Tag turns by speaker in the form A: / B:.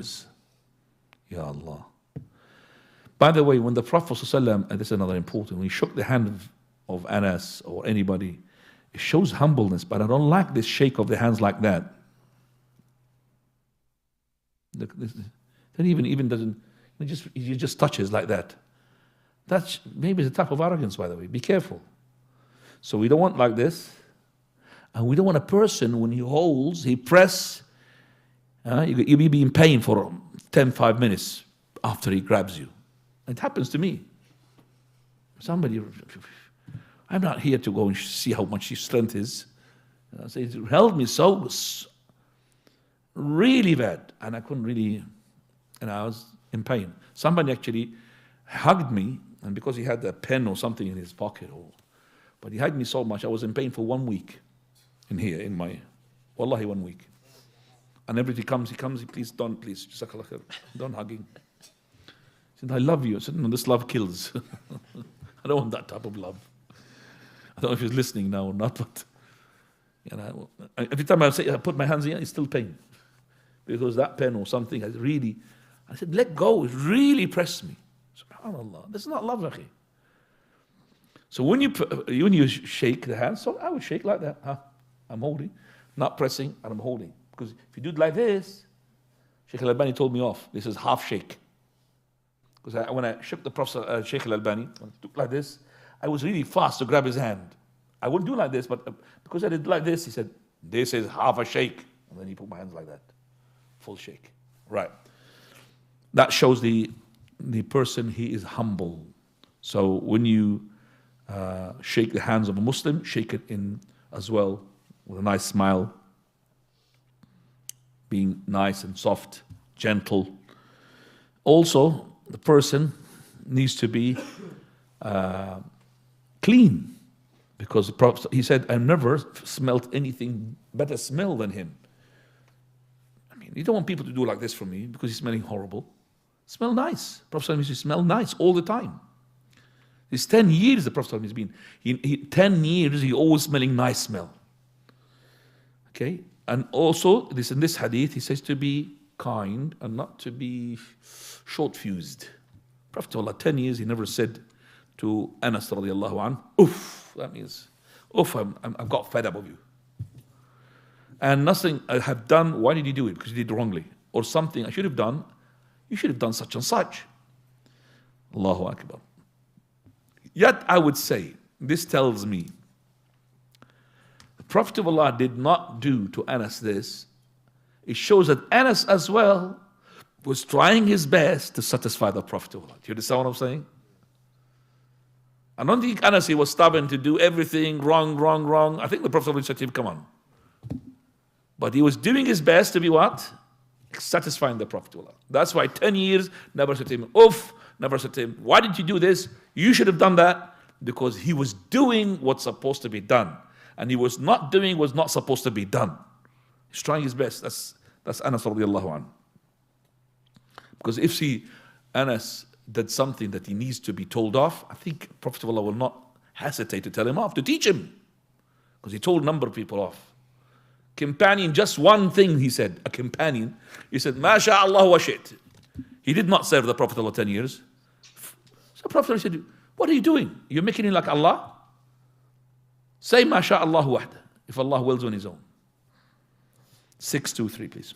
A: years. Ya Allah. By the way, when the Prophet ﷺ, and this is another important, when he shook the hand of Anas or anybody, it shows humbleness, but I don't like this shake of the hands like that. Then even doesn't, he just touches like that. That's maybe the type of arrogance, by the way. Be careful. So we don't want like this. And we don't want a person, when he holds, he press, you'll be in pain for 5 minutes after he grabs you. It happens to me. Somebody, I'm not here to go and see how much his strength is. So it held me so really bad, and I couldn't really, and I was in pain. Somebody actually hugged me, and because he had a pen or something in his pocket, but he hugged me so much, I was in pain for 1 week. In here, in my, wallahi, 1 week. And every time he comes, please don't hug him. He said, I love you. I said, no, this love kills. I don't want that type of love. I don't know if he's listening now or not, but every time I put my hands in, it's still pain. Because that pen or something has really, I said, let go, it really pressed me. SubhanAllah, this is not love, akhi. So when you shake the hand, so I would shake like that, I'm holding, not pressing, and I'm holding. Because if you do it like this, Sheikh Al-Albani told me off. This is half shake. Because when I shook the Prophet, Sheikh Al-Albani, when I took like this, I was really fast to grab his hand. I wouldn't do like this, but because I did like this, he said, this is half a shake. And then he put my hands like that. Full shake. Right. That shows the person, he is humble. So when you shake the hands of a Muslim, shake it in as well, with a nice smile, being nice and soft, gentle. Also, the person needs to be clean, because the Prophet, he said, I've never smelled anything better smell than him. I mean, you don't want people to do like this for me because he's smelling horrible. Smell nice. The Prophet used to smell nice all the time. It's 10 years the Prophet has been. 10 years he always smelling nice smell. Okay, and also in this hadith, he says to be kind and not to be short-fused. Prophet Allah, 10 years, he never said to Anas radiallahu anhu, oof, that means, oof, I've got fed up of you. And nothing I have done, why did you do it? Because you did wrongly. Or something I should have done, you should have done such and such. Allahu Akbar. Yet I would say, this tells me, the Prophet of Allah did not do to Anas this. It shows that Anas as well was trying his best to satisfy the Prophet of Allah. Do you understand what I'm saying? I don't think Anas, he was stubborn to do everything wrong. I think the Prophet of Allah said to him, come on. But he was doing his best to be what? Satisfying the Prophet of Allah. That's why 10 years, never said to him, oof, never said to him, why did you do this? You should have done that. Because he was doing what's supposed to be done. And he was not doing what's not supposed to be done. He's trying his best. That's Anas radiallahu anhu. Because if Anas did something that he needs to be told off, I think Prophet of Allah will not hesitate to tell him off, to teach him. Because he told a number of people off. Companion, just one thing he said, a companion, he said, Ma sha'Allah wa shi't. He did not serve the Prophet of Allah 10 years. So the Prophet said, what are you doing? You're making it like Allah? Say Ma sha'Allah wahda, if Allah wills on his own. 623, please.